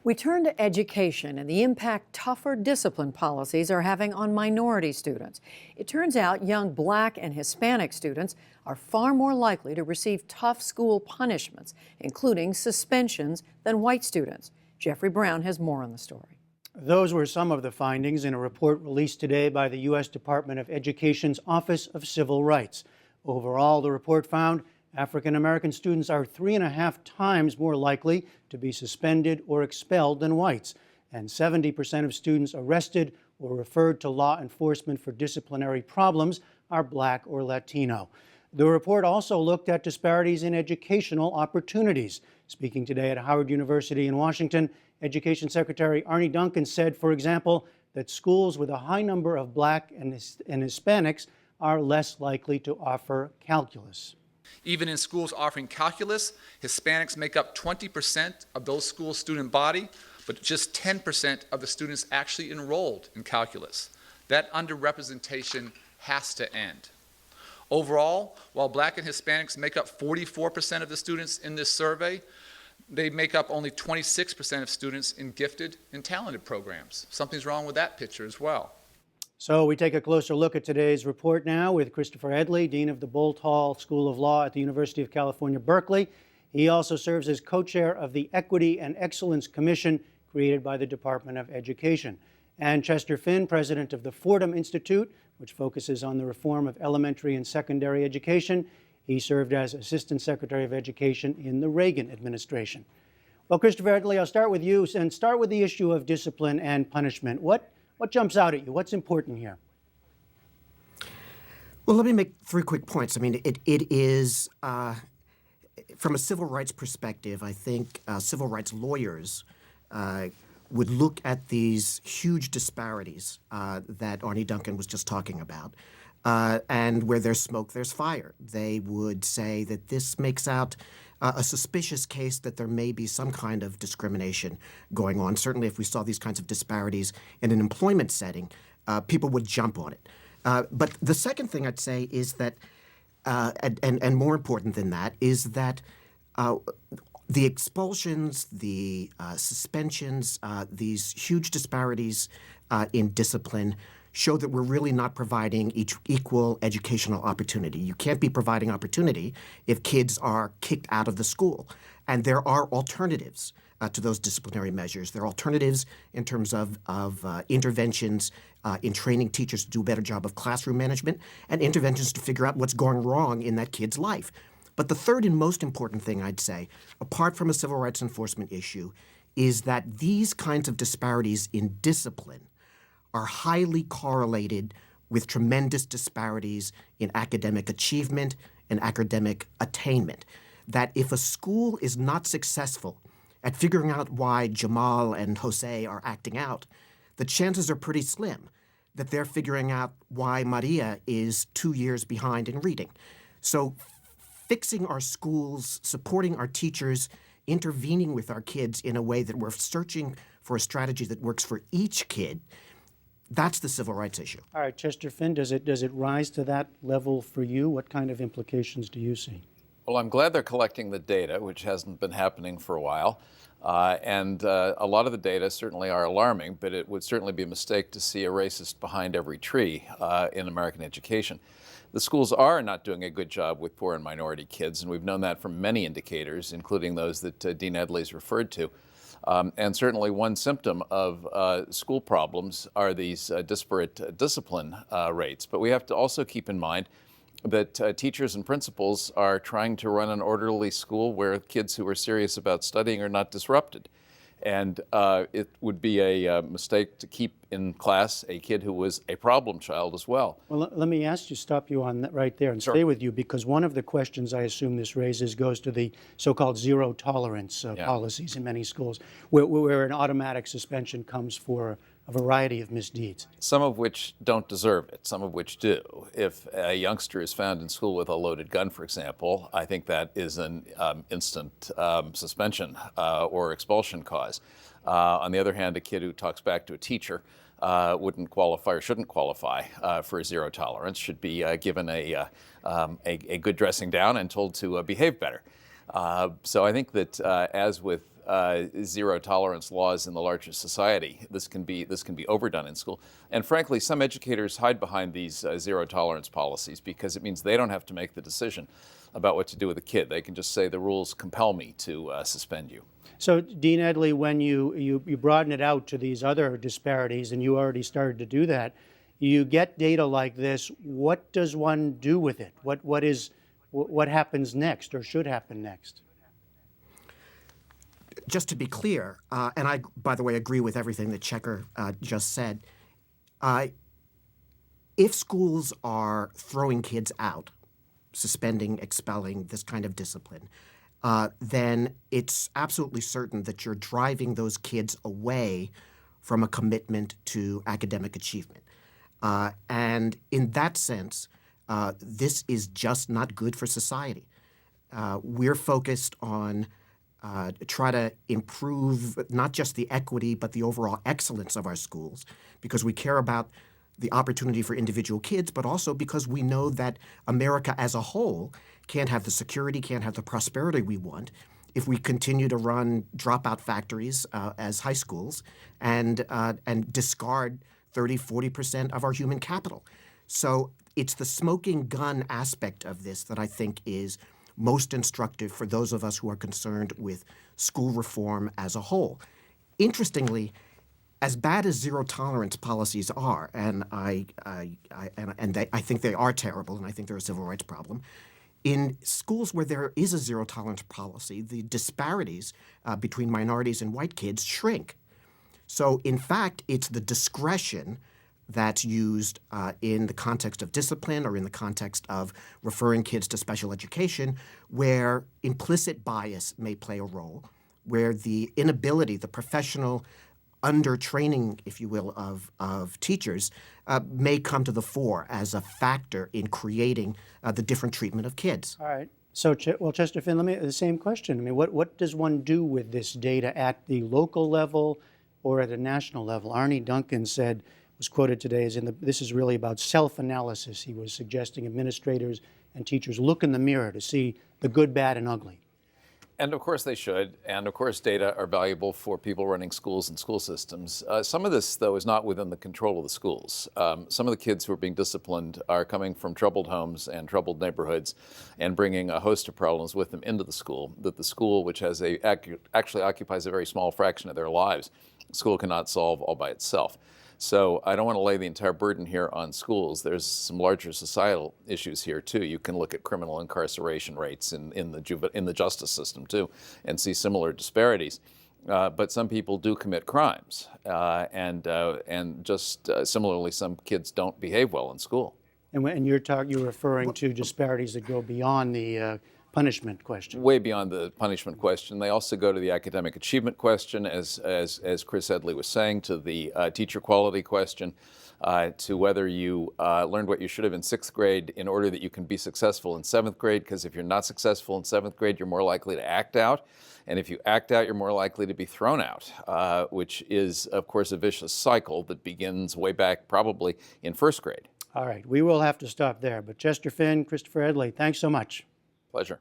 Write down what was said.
We turn to education and the impact tougher discipline policies are having on minority students. It turns out young Black and Hispanic students are far more likely to receive tough school punishments, including suspensions, than white students. Jeffrey Brown has more on the story. Those were some of the findings in a report released today by the U.S. Department of Education's Office of Civil Rights. Overall, the report found African American students are 3.5 times more likely to be suspended or expelled than whites, and 70% of students arrested or referred to law enforcement for disciplinary problems are Black or Latino. The report also looked at disparities in educational opportunities. Speaking today at Howard University in Washington, Education Secretary Arne Duncan said, for example, that schools with a high number of Black and Hispanics are less likely to offer calculus. Even in schools offering calculus, Hispanics make up 20% of those schools' student body, but just 10% of the students actually enrolled in calculus. That underrepresentation has to end. Overall, while Black and Hispanics make up 44% of the students in this survey, they make up only 26% of students in gifted and talented programs. Something's wrong with that picture as well. So we take a closer look at today's report now with Christopher Edley, Dean of the Bolt Hall School of Law at the University of California, Berkeley. He also serves as co-chair of the Equity and Excellence Commission created by the Department of Education. And Chester Finn, president of the Fordham Institute, which focuses on the reform of elementary and secondary education. He served as Assistant Secretary of Education in the Reagan administration. Well, Christopher Edley, I'll start with you and start with the issue of discipline and punishment. What jumps out at you? What's important here? Well, let me make 3 quick points. I mean, it is, from a civil rights perspective, I think civil rights lawyers would look at these huge disparities that Arne Duncan was just talking about. And where there's smoke, there's fire. They would say that this makes out a suspicious case that there may be some kind of discrimination going on. Certainly, if we saw these kinds of disparities in an employment setting, people would jump on it. But the second thing I'd say is that, and more important than that, is that the expulsions, the suspensions, these huge disparities in discipline show that we're really not providing equal educational opportunity. You can't be providing opportunity if kids are kicked out of the school. And there are alternatives to those disciplinary measures. There are alternatives in terms of interventions in training teachers to do a better job of classroom management and interventions to figure out what's going wrong in that kid's life. But the third and most important thing I'd say, apart from a civil rights enforcement issue, is that these kinds of disparities in discipline are highly correlated with tremendous disparities in academic achievement and academic attainment. That if a school is not successful at figuring out why Jamal and Jose are acting out, the chances are pretty slim that they're figuring out why Maria is 2 years behind in reading. So fixing our schools, supporting our teachers, intervening with our kids in a way that we're searching for a strategy that works for each kid, that's the civil rights issue. All right, Chester Finn, does it rise to that level for you? What kind of implications do you see? Well, I'm glad they're collecting the data, which hasn't been happening for a while. And a lot of the data certainly are alarming, but it would certainly be a mistake to see a racist behind every tree in American education. The schools are not doing a good job with poor and minority kids, and we've known that from many indicators, including those that Dean Edley's referred to. And certainly one symptom of school problems are these disparate discipline rates. But we have to also keep in mind that teachers and principals are trying to run an orderly school where kids who are serious about studying are not disrupted. And it would be a mistake to keep in class a kid who was a problem child as well. Well, let me stop you on that right there and Sure. stay with you, because one of the questions I assume this raises goes to the so-called zero tolerance policies in many schools, where an automatic suspension comes for a variety of misdeeds. Some of which don't deserve it, some of which do. If a youngster is found in school with a loaded gun, for example, I think that is an instant suspension or expulsion cause. On the other hand, a kid who talks back to a teacher wouldn't qualify or shouldn't qualify for a zero tolerance, should be given a good dressing down and told to behave better. So I think that as with zero tolerance laws in the larger society. This can be overdone in school. And frankly, some educators hide behind these zero tolerance policies because it means they don't have to make the decision about what to do with a kid. They can just say the rules compel me to suspend you. So, Dean Edley, when you broaden it out to these other disparities, and you already started to do that, you get data like this. What does one do with it? What happens next, or should happen next? Just to be clear, and I, by the way, agree with everything that Checker just said, if schools are throwing kids out, suspending, expelling, this kind of discipline, then it's absolutely certain that you're driving those kids away from a commitment to academic achievement. And in that sense, this is just not good for society. We're focused on try to improve not just the equity, but the overall excellence of our schools, because we care about the opportunity for individual kids, but also because we know that America as a whole can't have the security, can't have the prosperity we want if we continue to run dropout factories as high schools and discard 30–40% of our human capital. So it's the smoking gun aspect of this that I think is most instructive for those of us who are concerned with school reform as a whole. Interestingly, as bad as zero tolerance policies are, and I think they are terrible, and I think they're a civil rights problem, in schools where there is a zero tolerance policy, the disparities between minorities and white kids shrink. So in fact, it's the discretion that's used in the context of discipline or in the context of referring kids to special education where implicit bias may play a role, where the inability, the professional under-training, if you will, of teachers may come to the fore as a factor in creating the different treatment of kids. All right. So, well, Chester Finn, let me the same question. I mean, what does one do with this data at the local level or at a national level? Arnie Duncan was quoted today as this is really about self-analysis. He was suggesting administrators and teachers look in the mirror to see the good, bad, and ugly. And of course they should. And of course data are valuable for people running schools and school systems. Some of this, though, is not within the control of the schools. Some of the kids who are being disciplined are coming from troubled homes and troubled neighborhoods and bringing a host of problems with them into the school, that the school, which has actually occupies a very small fraction of their lives, the school cannot solve all by itself. So I don't want to lay the entire burden here on schools. There's some larger societal issues here too. You can look at criminal incarceration rates in the justice system too, and see similar disparities. But some people do commit crimes, and just similarly, some kids don't behave well in school. And you're referring to disparities that go beyond the punishment question. Way beyond the punishment question. They also go to the academic achievement question, as Chris Edley was saying, to the teacher quality question, to whether you learned what you should have in 6th grade in order that you can be successful in 7th grade, because if you're not successful in 7th grade, you're more likely to act out. And if you act out, you're more likely to be thrown out, which is, of course, a vicious cycle that begins way back probably in 1st grade. All right, we will have to stop there. But Chester Finn, Christopher Edley, thanks so much. Pleasure.